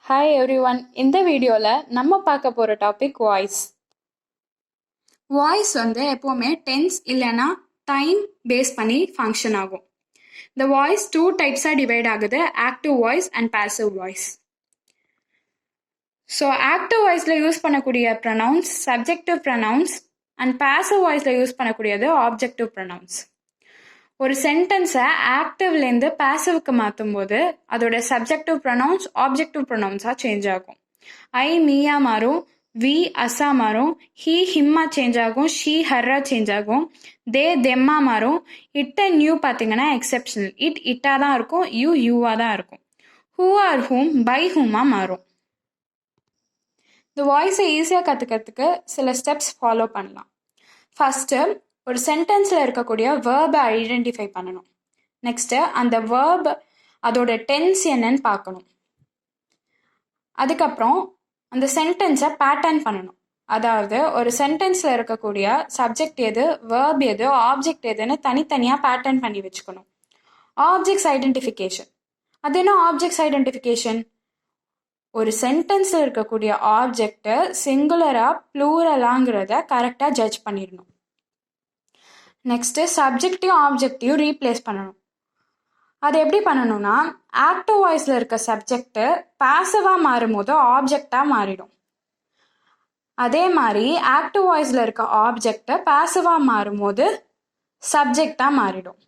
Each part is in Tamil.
Hi everyone. இந்த வீடியோவில் நம்ம பார்க்க போகிற டாபிக் வாய்ஸ். வாய்ஸ் எப்போவுமே டென்ஸ் இல்லைன்னா டைம் பேஸ் பண்ணி ஃபங்க்ஷன் ஆகும். இந்த வாய்ஸ் 2 டைப்ஸாக டிவைட் ஆகுது, active voice and passive voice. So active வாய்ஸில் யூஸ் பண்ணக்கூடிய pronounce subjective pronounce and passive வாய்ஸில் யூஸ் பண்ணக்கூடியது ஆப்ஜெக்டிவ் ப்ரொனவுன்ஸ். ஒரு சென்டென்ஸை ஆக்டிவ்லேருந்து பாசிவ்க்கு மாற்றும் போது அதோட சப்ஜெக்டிவ் ப்ரொனவுன்ஸ் ஆப்ஜெக்டிவ் ப்ரொனவுன்ஸாக சேஞ்ச் ஆகும். ஐ மீயா மாறும், வி அஸ்ஸா மாறும், ஹீ ஹிம்மா சேஞ்ச் ஆகும், ஷீ ஹர்ரா சேஞ்ச் ஆகும், தே தெம்மா மாறும். இட் அண்ட் யூ பார்த்தீங்கன்னா எக்ஸெப்ஷனல். இட்டாக தான் இருக்கும், யூவாக தான் இருக்கும். ஹூ ஆர் ஹூம் பை ஹூமாக மாறும். இந்த வாய்ஸை ஈஸியாக கற்றுக்கிறதுக்கு சில ஸ்டெப்ஸ் ஃபாலோ பண்ணலாம். ஃபஸ்ட்டு ஒரு சென்டென்ஸில் இருக்கக்கூடிய வேர்பை ஐடென்டிஃபை பண்ணணும். நெக்ஸ்ட்டு அந்த வேர்ப் அதோட டென்ஸ் என்னன்னு பார்க்கணும். அதுக்கப்புறம் அந்த சென்டென்ஸை பேட்டர்ன் பண்ணணும். அதாவது ஒரு சென்டென்ஸில் இருக்கக்கூடிய சப்ஜெக்ட் எது, வேர்ப் எது, ஆப்ஜெக்ட் எதுன்னு தனித்தனியாக பேட்டர்ன் பண்ணி வச்சுக்கணும். Objects identification. அது என்ன ஆப்ஜெக்ட்ஸ் ஐடென்டிஃபிகேஷன்? ஒரு சென்டென்ஸில் இருக்கக்கூடிய ஆப்ஜெக்டை சிங்குலரா ப்ளூரலாங்கிறத கரெக்டாக ஜட்ஜ் பண்ணிடணும். நெக்ஸ்ட்டு சப்ஜெக்டையும் ஆப்ஜெக்டையும் ரீப்ளேஸ் பண்ணணும். அது எப்படி பண்ணணும்னா, ஆக்டிவ் வாய்ஸில் இருக்க சப்ஜெக்டு பாசிவாக மாறும்போது ஆப்ஜெக்டாக மாறிடும். அதே மாதிரி ஆக்டிவ் வாய்ஸில் இருக்க ஆப்ஜெக்டை பாசிவாக மாறும்போது சப்ஜெக்டாக மாறிடும்.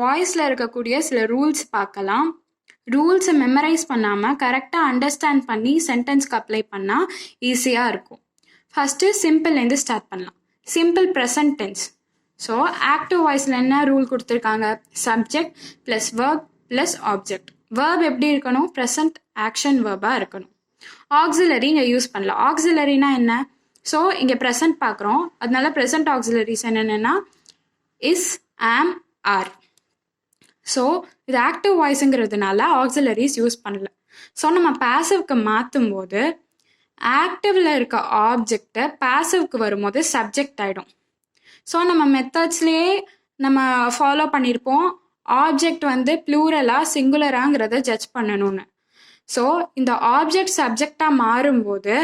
வாய்ஸில் இருக்கக்கூடிய சில ரூல்ஸ் பார்க்கலாம். ரூல்ஸை மெமரைஸ் பண்ணாமல் கரெக்டாக அண்டர்ஸ்டாண்ட் பண்ணி சென்டென்ஸ்க்கு அப்ளை பண்ணால் ஈஸியாக இருக்கும். ஃபஸ்ட்டு சிம்பிள்லேருந்து ஸ்டார்ட் பண்ணலாம். Simple present tense. So active வாய்ஸில் என்ன ரூல் கொடுத்துருக்காங்க? Subject plus verb plus object. Verb எப்படி இருக்கணும்? ப்ரெசன்ட் ஆக்ஷன் வேர்பாக இருக்கணும். ஆக்சிலரி இங்கே யூஸ் பண்ணலாம். ஆக்சிலரினா என்ன? ஸோ இங்கே ப்ரெசன்ட் பார்க்குறோம், அதனால ப்ரெசன்ட் ஆக்சிலரிஸ் என்னென்னா இஸ், ஆம், ஆர். ஸோ இது ஆக்டிவ் வாய்ஸுங்கிறதுனால ஆக்சிலரிஸ் யூஸ் பண்ணல. ஸோ நம்ம பாசிவ்க்கு மாற்றும் போது ஆக்டிவில் இருக்க ஆப்ஜெக்டை பாசிவ்க்கு வரும்போது சப்ஜெக்ட் ஆகிடும். ஸோ நம்ம மெத்தட்ஸ்லேயே நம்ம ஃபாலோ பண்ணியிருப்போம், ஆப்ஜெக்ட் ப்ளூரலாக சிங்குலராங்கிறத ஜட்ஜ் பண்ணணும்னு. ஸோ இந்த ஆப்ஜெக்ட் சப்ஜெக்டாக மாறும்போது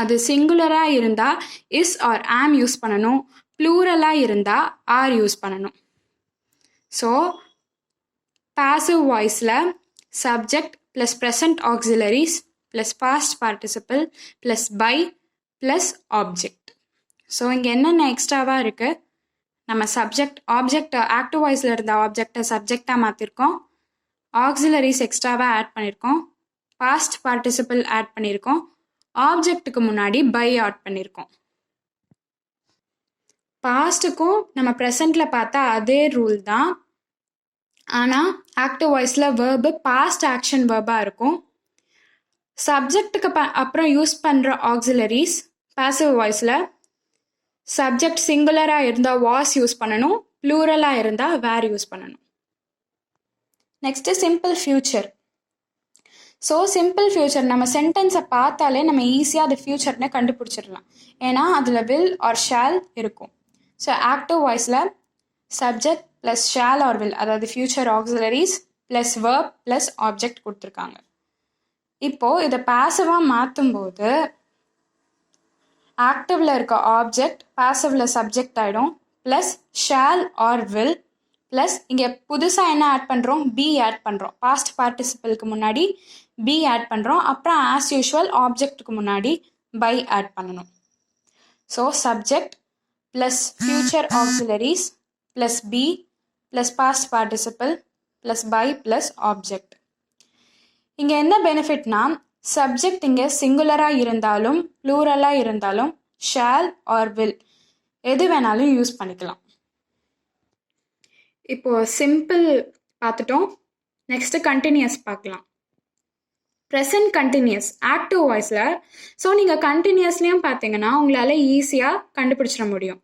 அது சிங்குலராக இருந்தால் இஸ் ஆர் ஆம் யூஸ் பண்ணணும், ப்ளூரலாக இருந்தால் ஆர் யூஸ் பண்ணணும். ஸோ பாசிவ் வாய்ஸில் subject plus present auxiliaries plus past participle plus by plus object. So இங்கே என்னென்ன எக்ஸ்ட்ராவாக இருக்குது? நம்ம ஆப்ஜெக்ட் ஆக்டிவ் வாய்ஸில் இருந்த ஆப்ஜெக்டை சப்ஜெக்டாக மாற்றிருக்கோம், ஆக்சிலரிஸ் எக்ஸ்ட்ராவாக ஆட் பண்ணியிருக்கோம், பாஸ்ட் பார்ட்டிசிபிள் ஆட் பண்ணியிருக்கோம், ஆப்ஜெக்ட்டுக்கு முன்னாடி பை ஆட் பண்ணியிருக்கோம். பாஸ்ட்டுக்கும் நம்ம ப்ரெசண்ட்டில் பார்த்தா அதே ரூல் தான். ஆனால் ஆக்டிவ் வாய்ஸில் வேர்பு பாஸ்ட் ஆக்ஷன் வேர்பாக இருக்கும். சப்ஜெக்ட்டுக்கு அப்புறம் யூஸ் பண்ணுற ஆக்சிலரிஸ் பாசிவ் வாய்ஸில் சப்ஜெக்ட் சிங்குலராக இருந்தால் வாஸ் யூஸ் பண்ணணும், ப்ளூரலாக இருந்தால் வேர் யூஸ் பண்ணணும். Next simple future. So simple future நம்ம சென்டென்ஸை பார்த்தாலே நம்ம ஈஸியாக அது ஃப்யூச்சர்னு கண்டுபிடிச்சிடலாம். ஏன்னா அதில் வில் ஆர் ஷால் இருக்கும். ஸோ ஆக்டிவ் வாய்ஸில் subject plus shall or will, அதாவது future auxiliaries plus verb plus object கொடுத்துருக்காங்க. இப்போது இதை பாசிவாக மாற்றும்போது ஆக்டிவில் இருக்க ஆப்ஜெக்ட் பாசிவில் சப்ஜெக்ட் ஆகிடும், plus shall or will plus இங்கே புதுசாக என்ன ஆட் பண்ணுறோம்? பி ஆட் பண்ணுறோம். பாஸ்ட் பார்ட்டிசிபிளுக்கு முன்னாடி பி ஆட் பண்ணுறோம், அப்புறம் ஆஸ் யூஷுவல் ஆப்ஜெக்ட்டுக்கு முன்னாடி பை ஆட் பண்ணணும். So subject plus future auxiliaries plus be plus past participle plus by plus object. இங்கே என்ன பெனிஃபிட்னா, சப்ஜெக்ட் இங்கே சிங்குலராக இருந்தாலும் ப்ளூரலாக இருந்தாலும் ஷால் ஆர் வில் எது வேணாலும் யூஸ் பண்ணிக்கலாம். இப்போது சிம்பிள் பார்த்துட்டோம். நெக்ஸ்ட்டு கண்டினியூஸ் பார்க்கலாம். ப்ரெசன்ட் கண்டினியூஸ் ஆக்டிவ் வாய்ஸில். ஸோ நீங்கள் கண்டினியூஸ்லேயும் பார்த்தீங்கன்னா உங்களால் ஈஸியாக கண்டுபிடிச்சிட முடியும்.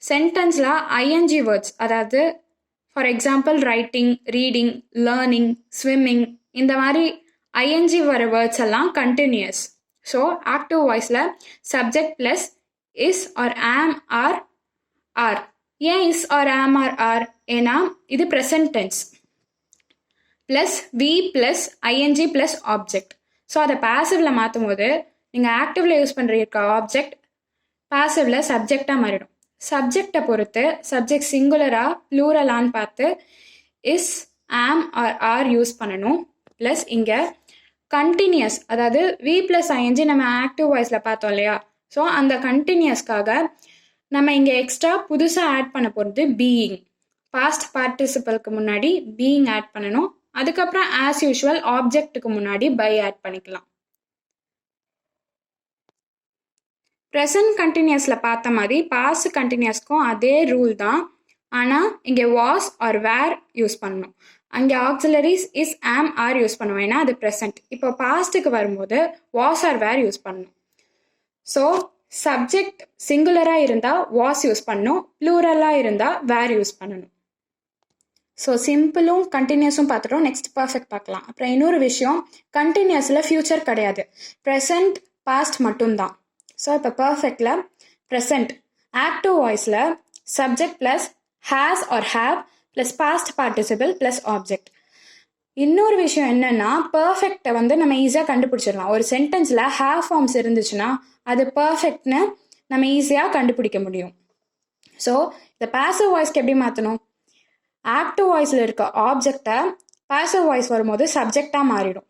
சென்டென்ஸில் ஐஎன்ஜி வேர்ட்ஸ், அதாவது for example writing, reading, learning, swimming, இந்த மாதிரி ஐஎன்ஜி வர வேர்ட்ஸ் எல்லாம் கண்டினியூஸ். ஸோ ஆக்டிவ் வாய்ஸில் subject plus is or am or are. ஏன் is or am or are? ஏன்னா இது present tense. Plus V plus ING plus object. So அதை பாசிவில் மாற்றும் போது நீங்கள் ஆக்டிவில் யூஸ் பண்ணுற ஆப்ஜெக்ட் பாசிவில் சப்ஜெக்டாக மாறிடும். சப்ஜெக்டை பொறுத்து சப்ஜெக்ட் சிங்குலரா ப்ளூரலான்னு பார்த்து இஸ், ஆம் ஆர் ஆர் யூஸ் பண்ணணும். ப்ளஸ் இங்கே கண்டினியூஸ், அதாவது வி ப்ளஸ் ஐஎன்ஜி நம்ம ஆக்டிவ் வாய்ஸில் பார்த்தோம் இல்லையா, ஸோ அந்த கண்டினியூஸ்க்காக நம்ம இங்கே எக்ஸ்ட்ரா புதுசாக ஆட் பண்ண போகிறது பீயிங். பாஸ்ட் பார்ட்டிசிபலுக்கு முன்னாடி பீயிங் ஆட் பண்ணணும். அதுக்கப்புறம் ஆஸ் யூஷுவல் ஆப்ஜெக்ட்டுக்கு முன்னாடி பை ஆட் பண்ணிக்கலாம். ப்ரெசன்ட் கண்டினியூஸில் பார்த்த மாதிரி பாஸ்ட் கண்டினியூஸ்க்கும் அதே ரூல் தான். ஆனால் இங்கே வாஸ் ஆர் வேர் யூஸ் பண்ணணும். அங்கே ஆக்சிலரிஸ் இஸ், ஆம் ஆர் யூஸ் பண்ணுவோம், ஏன்னா அது ப்ரெசன்ட். இப்போ பாஸ்ட்டுக்கு வரும்போது வாஸ் ஆர் வேர் யூஸ் பண்ணணும். ஸோ சப்ஜெக்ட் சிங்குலராக இருந்தால் வாஸ் யூஸ் பண்ணணும், ப்ளூரலாக இருந்தால் வேர் யூஸ் பண்ணணும். ஸோ சிம்பிளும் கண்டினியூஸும் பார்த்துட்டோம். நெக்ஸ்ட் பர்ஃபெக்ட் பார்க்கலாம். அப்புறம் இன்னொரு விஷயம், கண்டினியூஸில் ஃப்யூச்சர் கிடையாது, ப்ரெசன்ட் பாஸ்ட் மட்டும்தான். ஸோ இப்போ பர்ஃபெக்டில் ப்ரெசன்ட் ஆக்டிவ் வாய்ஸில் subject plus has or have plus past participle plus object. இன்னொரு விஷயம் என்னென்னா, பர்ஃபெக்டை வந்து நம்ம ஈஸியாக கண்டுபிடிச்சிடலாம். ஒரு சென்டென்ஸில் ஹேவ் ஃபார்ம்ஸ் இருந்துச்சுன்னா அது பர்ஃபெக்ட்னு நம்ம ஈஸியாக கண்டுபிடிக்க முடியும். ஸோ இந்த பாசிவ் வாய்ஸ்க்கு எப்படி மாற்றணும், ஆக்டிவ் வாய்ஸில் இருக்க ஆப்ஜெக்டை பாசிவ் வாய்ஸ் வரும்போது சப்ஜெக்டாக மாறிடும்.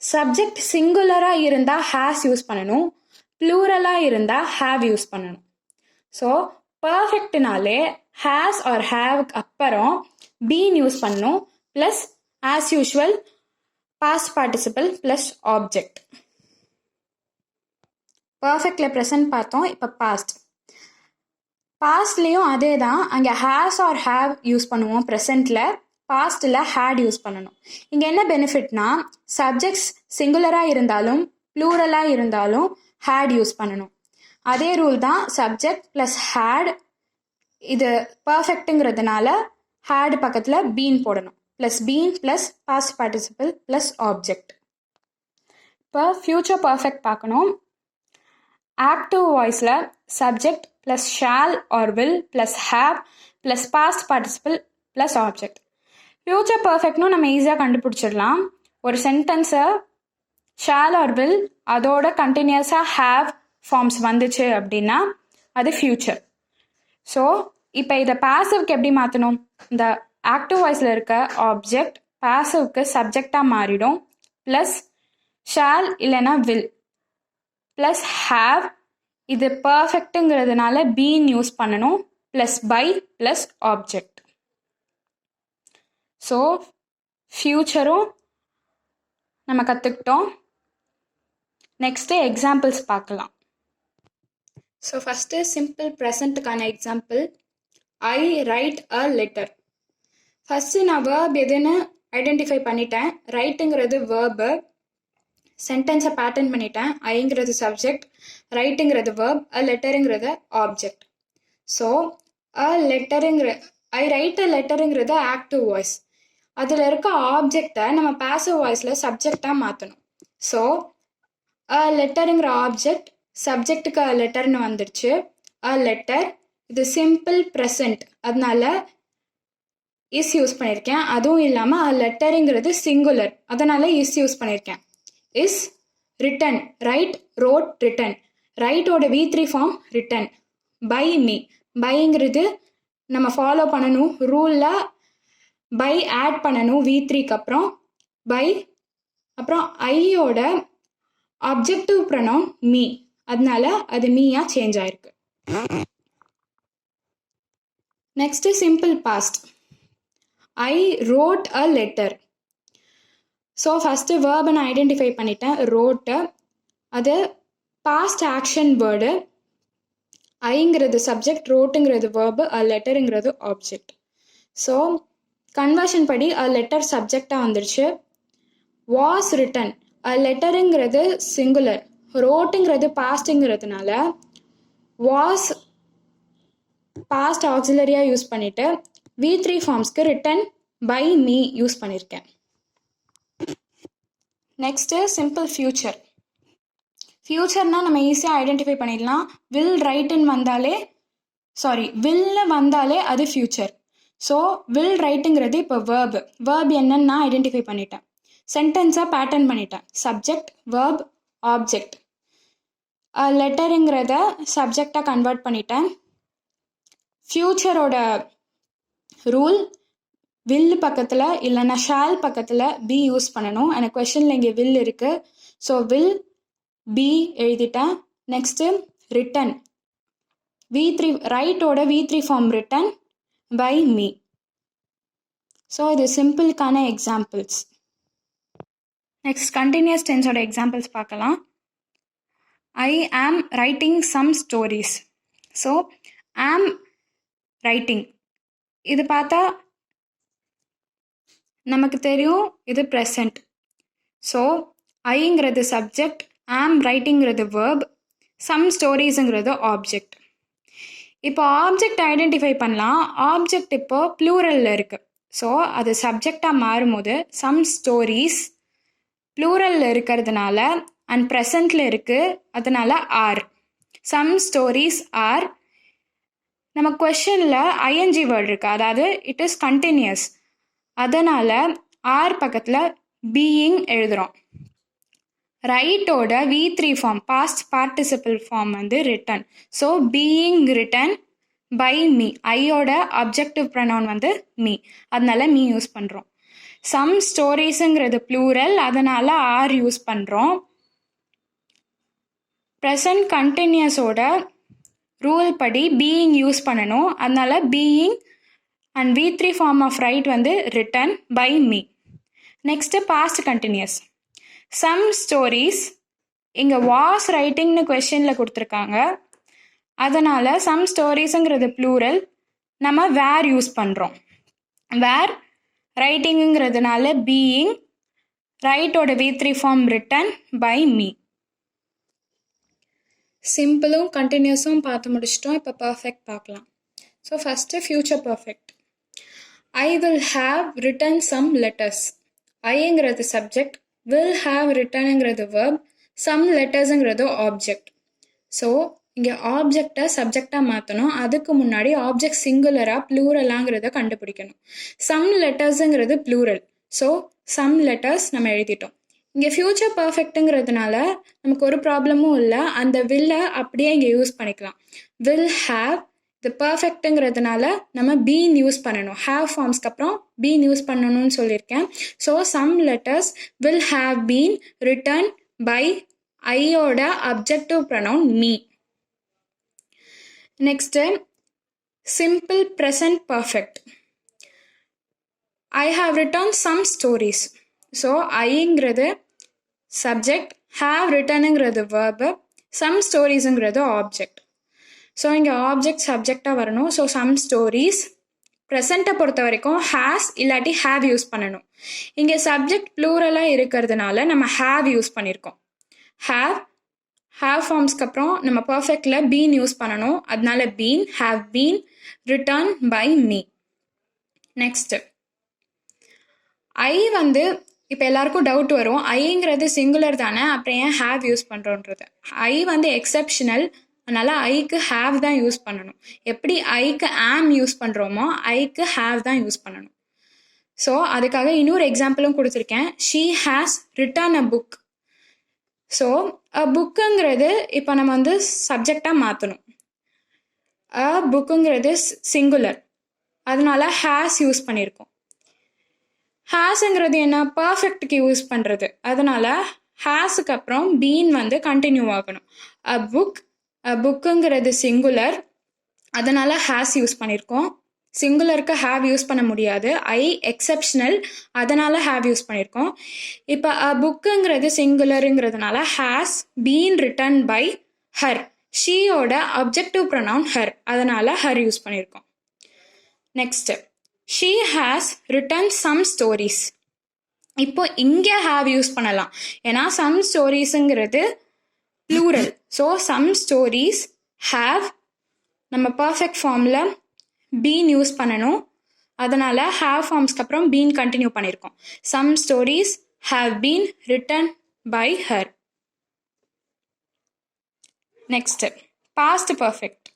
சப்ஜெக்ட் சிங்குலராக இருந்தால் ஹேஸ் யூஸ் பண்ணணும், ப்ளூரலாக இருந்தால் ஹேவ் யூஸ் பண்ணணும். ஸோ பர்ஃபெக்ட்னாலே ஹேஸ் ஆர் ஹேவ்க்கு அப்புறம் பீன் யூஸ் பண்ணணும், plus as usual past participle plus object. பர்ஃபெக்டில் ப்ரெசன்ட் பார்த்தோம். இப்போ பாஸ்ட்லேயும் அதே தான். அங்கே ஹேஸ் ஆர் ஹேவ் யூஸ் பண்ணுவோம் ப்ரெசண்ட்டில், பாஸ்ட்டில் ஹேட் யூஸ் பண்ணணும். இங்கே என்ன பெனிஃபிட்னா, சப்ஜெக்ட்ஸ் சிங்குலராக இருந்தாலும் ப்ளூரலாக இருந்தாலும் ஹேட் யூஸ் பண்ணணும். அதே ரூல் தான், சப்ஜெக்ட் ப்ளஸ் ஹேட். இது பர்ஃபெக்ட்டுங்கிறதுனால ஹேட் பக்கத்தில் பீன் போடணும், plus been plus past participle plus object. இப்போ ஃப்யூச்சர் பர்ஃபெக்ட் பார்க்கணும். ஆக்டிவ் வாய்ஸில் subject plus shall or will plus have plus past participle plus object. Future பர்ஃபெக்ட்னும் நம்ம ஈஸியாக கண்டுபிடிச்சிடலாம். ஒரு சென்டென்ஸை ஷால் ஆர் வில் அதோட கண்டினியூஸாக ஹேவ் ஃபார்ம்ஸ் வந்துச்சு அப்படின்னா அது ஃப்யூச்சர். ஸோ இப்போ இதை பாசிவ்க்கு எப்படி மாற்றணும், இந்த ஆக்டிவ் வாய்ஸில் இருக்க ஆப்ஜெக்ட் பாசிவ்க்கு சப்ஜெக்டாக மாறிடும், ப்ளஸ் ஷால் இல்லைன்னா வில் ப்ளஸ் ஹேவ். இது பர்ஃபெக்ட்டுங்கிறதுனால பீன் யூஸ் பண்ணணும், plus by plus object. So ஃப்யூச்சரும் நம்ம கற்றுக்கிட்டோம். நெக்ஸ்ட்டு எக்ஸாம்பிள்ஸ் பார்க்கலாம். ஸோ ஃபஸ்ட்டு சிம்பிள் ப்ரெசண்ட்டுக்கான example, I write a letter. First நான் வேர்ப் எதுன்னு ஐடென்டிஃபை பண்ணிட்டேன். ரைட்டுங்கிறது வேர்பு, சென்டென்ஸை பேட்டர்ன் பண்ணிட்டேன். ஐங்கிறது சப்ஜெக்ட், ரைட்டுங்கிறது வேர்ப், அ லெட்டருங்கிறது object. So I write a லெட்டருங்கிறது ஆக்டிவ் வாய்ஸ். அதில் இருக்க ஆப்ஜெக்டை நம்ம பாசிவ் வாய்ஸில் சப்ஜெக்டாக மாற்றணும். ஸோ அ லெட்டருங்கிற ஆப்ஜெக்ட் சப்ஜெக்டுக்கு அ லெட்டர்னு வந்துடுச்சு. அ லெட்டர் இது சிம்பிள் ப்ரெசன்ட், அதனால இஸ் யூஸ் பண்ணியிருக்கேன். அதுவும் இல்லாமல் அ லெட்டருங்கிறது சிங்குலர், அதனால இஸ் யூஸ் பண்ணியிருக்கேன். Is written, write wrote written, ரைட்டோட V3 form written. By me, பைங்கிறது நம்ம ஃபாலோ பண்ணணும் ரூலில், பை ஆட் பண்ணணும் V3க்கு அப்புறம் பை. அப்புறம் ஐயோட அப்ஜெக்டிவ் ப்ரொனவுன் மீ, அதனால அது மீயா சேஞ்ச் ஆயிருக்கு. Next simple past, I wrote a letter. So first வேர்பை நான் ஐடென்டிஃபை பண்ணிட்டேன், ரோட்டு. அது பாஸ்ட் ஆக்ஷன் வேர்டு. ஐங்கிறது சப்ஜெக்ட், ரோட்டுங்கிறது வேர்பு, அ லெட்டருங்கிறது ஆப்ஜெக்ட். ஸோ கன்வர்ஷன் படி அ லெட்டர் சப்ஜெக்டாக வந்துடுச்சு. வாஸ் ரிட்டன், அ லெட்டருங்கிறது சிங்குலர், ரோட்டுங்கிறது பாஸ்ட்டுங்கிறதுனால வாஸ் பாஸ்ட் ஆக்சிலரியாக யூஸ் பண்ணிவிட்டு V3 ஃபார்ம்ஸ்க்கு ரிட்டன் பை மீ யூஸ் பண்ணியிருக்கேன். Next simple future. ஃப்யூச்சர்னால் நம்ம ஈஸியாக ஐடென்டிஃபை பண்ணிடலாம். வில்னு வந்தாலே அது ஃப்யூச்சர். ஸோ வில் ரைட்டுங்கிறது இப்போ வேர்ப் என்னன்னு நான் ஐடென்டிஃபை பண்ணிட்டேன். சென்டென்ஸாக பேட்டர்ன் பண்ணிட்டேன். Subject, verb, object. லெட்டருங்கிறத சப்ஜெக்டாக கன்வெர்ட் பண்ணிட்டேன். ஃப்யூச்சரோட ரூல் வில் பக்கத்தில் இல்லைன்னா ஷால் பக்கத்தில் பி யூஸ் பண்ணணும். எனக்கு கொஷனில் இங்கே வில் இருக்குது. ஸோ வில் பி எழுதிட்டேன். நெக்ஸ்ட்டு ரிட்டன் V3 ரைட்டோட V3 form written by me. So இது சிம்பிளுக்கான எக்ஸாம்பிள்ஸ். நெக்ஸ்ட் கண்டினியூஸ் டென்ஸோட எக்ஸாம்பிள்ஸ் பார்க்கலாம். I am writing some stories. So am writing இது பார்த்தா நமக்கு தெரியும் இது ப்ரெசண்ட். ஸோ ஐங்கிறது சப்ஜெக்ட், ஆம் ரைட்டிங்கிறது வேர்ப், சம் ஸ்டோரிஸுங்கிறது ஆப்ஜெக்ட். இப்போ ஆப்ஜெக்ட் ஐடென்டிஃபை பண்ணலாம். ஆப்ஜெக்ட் இப்போ ப்ளூரலில் இருக்குது. ஸோ அது சப்ஜெக்டாக மாறும்போது சம் ஸ்டோரிஸ் ப்ளூரலில் இருக்கிறதுனால அண்ட் ப்ரெசண்டில் இருக்குது, அதனால ஆர். Some stories are. நம்ம கொஷனில் ஐஎன்ஜி வேர்டு இருக்குது, அதாவது இட் இஸ் கண்டினியூஸ். அதனால் ஆர் பக்கத்தில் பீயிங் எழுதுகிறோம். ரைட்டோட V3 form past participle form வந்து written. So being written by me. ஐயோட அப்ஜெக்டிவ் ப்ரொனவுன் வந்து மீ, அதனால மீ யூஸ் பண்ணுறோம். சம் ஸ்டோரிஸுங்கிறது ப்ளூரல், அதனால் ஆர் யூஸ் பண்ணுறோம். ப்ரெசன்ட் கண்டினியூஸோட ரூல் படி பீயிங் யூஸ் பண்ணணும், அதனால் being and V3 form of write வந்து written by me. Next past continuous. Some stories இங்கே வாஸ் ரைட்டிங்னு கொஷனில் கொடுத்துருக்காங்க, அதனால் சம் ஸ்டோரிஸுங்கிறது ப்ளூரல், நம்ம வேர் யூஸ் பண்ணுறோம். வேர் ரைட்டிங்குங்கிறதுனால பீயிங், ரைட்டோட V3 form written by me. சிம்பிளும் கண்டினியூஸும் பார்த்து முடிச்சிட்டோம். இப்போ பர்ஃபெக்ட் பார்க்கலாம். So first future perfect. I will have written some letters. ஐங்கிறது சப்ஜெக்ட், வில் ஹாவ் ரிட்டனுங்கிறது வேர்ப், சம் லெட்டர்ஸுங்கிறது ஆப்ஜெக்ட். ஸோ இங்கே ஆப்ஜெக்டை சப்ஜெக்டாக மாற்றணும். அதுக்கு முன்னாடி ஆப்ஜெக்ட் சிங்குலராக ப்ளூரலாங்கிறத கண்டுபிடிக்கணும். சம் லெட்டர்ஸுங்கிறது ப்ளூரல், ஸோ சம் லெட்டர்ஸ் நம்ம எழுதிட்டோம். இங்கே ஃப்யூச்சர் பர்ஃபெக்ட்டுங்கிறதுனால நமக்கு ஒரு ப்ராப்ளமும் இல்லை. அந்த வில்லை அப்படியே இங்கே யூஸ் பண்ணிக்கலாம். வில் ஹாவ், இது பர்ஃபெக்ட்டுங்கிறதுனால நம்ம பீன் யூஸ் பண்ணணும். ஹாவ் ஃபார்ம்ஸ்க்கு அப்புறம் பீன் யூஸ் பண்ணணும்னு சொல்லியிருக்கேன். So some letters will have been written by ஐயோட objective pronoun me. Next simple present perfect. I have written some stories. So ஐங்கிறது சப்ஜெக்ட், ஹாவ் ரிட்டனுங்கிறது வேர்பு, சம் ஸ்டோரிஸுங்கிறது ஆப்ஜெக்ட். ஸோ இங்கே ஆப்ஜெக்ட் சப்ஜெக்டாக வரணும். So some stories. ப்ரெசண்ட்டை பொறுத்த வரைக்கும் ஹேஸ் இல்லாட்டி ஹேவ் யூஸ் பண்ணணும். இங்கே சப்ஜெக்ட் ப்ளூரலாக இருக்கிறதுனால நம்ம ஹேவ் யூஸ் பண்ணியிருக்கோம். ஹேவ் ஃபார்ம்ஸ்க்கு அப்புறம் நம்ம பர்ஃபெக்டில் பீன் யூஸ் பண்ணணும், அதனால been, have been written by me. Next I வந்து இப்போ எல்லாருக்கும் டவுட் வரும், ஐங்கிறது சிங்குலர் தானே, அப்புறம் ஏன் ஹேவ் யூஸ் பண்ணுறோன்றது. ஐ வந்து எக்ஸப்ஷனல், அதனால் ஐக்கு ஹேவ் தான் யூஸ் பண்ணணும். எப்படி ஐக்கு ஆம் யூஸ் பண்ணுறோமோ ஐக்கு ஹேவ் தான் யூஸ் பண்ணணும். ஸோ அதுக்காக இன்னொரு எக்ஸாம்பிளும் கொடுத்துருக்கேன். She has written a book. So a புக்குங்கிறது இப்போ நம்ம வந்து சப்ஜெக்டாக மாற்றணும். அ புக்குங்கிறது சிங்குலர், அதனால ஹேஸ் யூஸ் பண்ணியிருக்கோம். ஹேஸுங்கிறது என்ன, பர்ஃபெக்ட்டுக்கு யூஸ் பண்ணுறது, அதனால் ஹேஸுக்கு அப்புறம் பீன் வந்து கண்டினியூ ஆகணும். புக்குங்கிறது சிங்குலர், அதனால் ஹேஸ் யூஸ் பண்ணியிருக்கோம். சிங்குலருக்கு ஹேவ் யூஸ் பண்ண முடியாது, ஐ எக்ஸப்ஷனல், அதனால் ஹேவ் யூஸ் பண்ணியிருக்கோம். இப்போ புக்குங்கிறது சிங்குலருங்கிறதுனால has been written by her. ஷீயோட அப்ஜெக்டிவ் ப்ரொனவுன் ஹர், அதனால் ஹர் யூஸ் பண்ணியிருக்கோம். Next she has written some stories. இப்போ இங்கே ஹேவ் யூஸ் பண்ணலாம், ஏன்னா சம் ஸ்டோரிஸுங்கிறது plural. So some stories have, நம்ம பர்ஃபெக்ட் ஃபார்மில் பீன் யூஸ் பண்ணணும், அதனால் ஹேவ் ஃபார்ம்ஸ்க்கு அப்புறம் பீன் கண்டினியூ பண்ணியிருக்கோம். Some stories have been written by her. Next past perfect.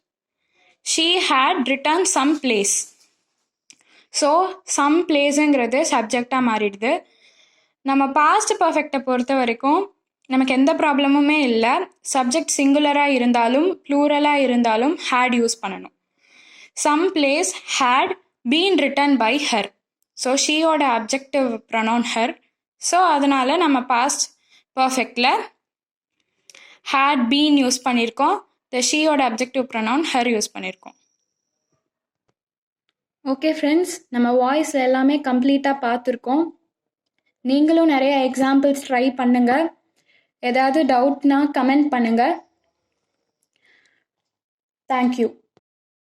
She had written some plays. So some பிளேஸுங்கிறது சப்ஜெக்டாக மாறிடுது. நம்ம பாஸ்ட் பர்ஃபெக்டை பொறுத்த வரைக்கும் நமக்கு எந்த ப்ராப்ளமுமே இல்லை. சப்ஜெக்ட் சிங்குலராக இருந்தாலும் ப்ளூரலாக இருந்தாலும் ஹேட் யூஸ் பண்ணணும். Some plays had been written by her. So ஷீயோட அப்ஜெக்டிவ் ப்ரொனவுன் ஹர். ஸோ அதனால் நம்ம பாஸ்ட் பர்ஃபெக்டில் ஹேட் பீன் யூஸ் பண்ணியிருக்கோம். ஷீயோட அப்ஜெக்டிவ் ப்ரொனவுன் ஹர் யூஸ் பண்ணியிருக்கோம். ஓகே ஃப்ரெண்ட்ஸ், நம்ம வாய்ஸ் எல்லாமே கம்ப்ளீட்டாக பார்த்துருக்கோம். நீங்களும் நிறைய எக்ஸாம்பிள்ஸ் ட்ரை பண்ணுங்கள். ஏதாவது டவுட்னா கமெண்ட் பண்ணுங்கள். தேங்க்யூ.